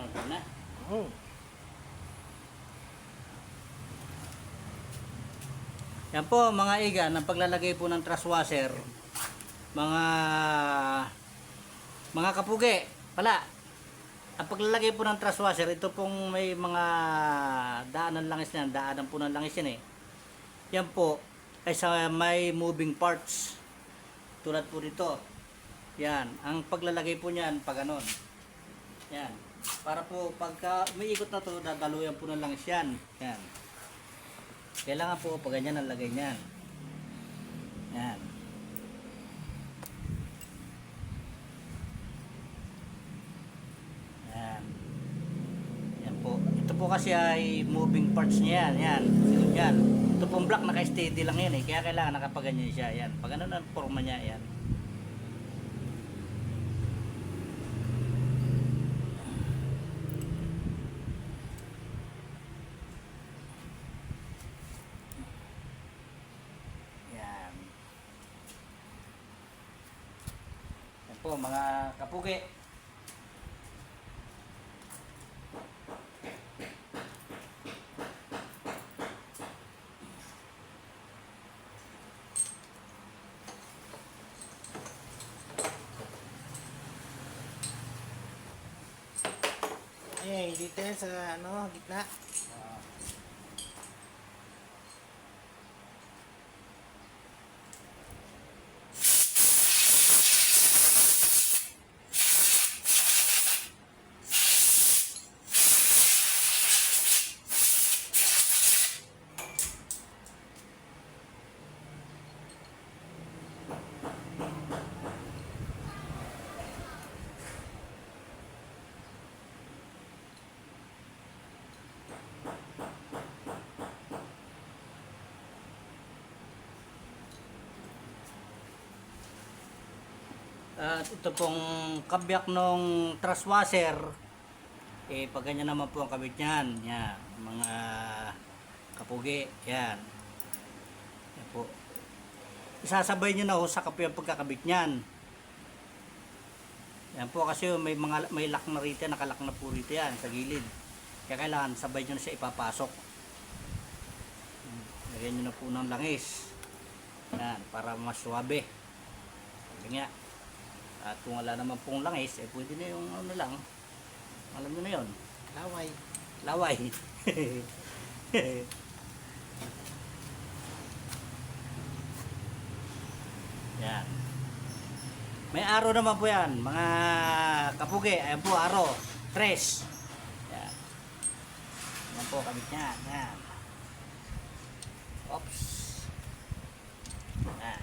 Ito na. Oh. Yan po mga igan, ang paglalagay po ng truss washer, mga kapugi pala. Ang paglalagay po ng truss washer, ito pong may mga daanan langis yan, daanan po ng langis yan eh. Yan po ay sa may moving parts. Tulad po dito. Yan, ang paglalagay po niyan pag ganon. Yan. Para po pagka umiikot na to, dadaluyan po ng langis yan. Yan. Kailangan po pag ganyan ang lagay niyan. Yan. Yan. Yan po. Ito po kasi ay moving parts niya yan. Yan. Yan. Ito pong block naka-steady lang yan eh. Kaya kailangan nakapaganyan siya. Yan. Pag ano ang forma niya yan. Yan. Yan po mga kapugi. Eh, dito yan sa ano, gitna. At ito pong kabyak nung truss washer, eh pag ganyan naman po ang kabit niyan. Yan, mga kapugi, yan. Yan po. Isasabay niyo na ho sa yung pagkakabit niyan. Yan po kasi may lock na rito, nakalock na po rito yan sa gilid. Kaya kailangan sabay niyo na siya ipapasok. Lagyan niyo na po ng langis. Yan, para mas suwabe. Sabi nga. At kung wala naman pong langis, eh pwede na yung ano lang. Alam nyo na yun. Laway. Laway. Yan. May aro naman po yan. Mga kapugi. Ayan po, aro. Tres. Yan. Yan po, kabit niya. Yan. Oops. Yan.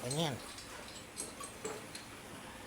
Ganyan.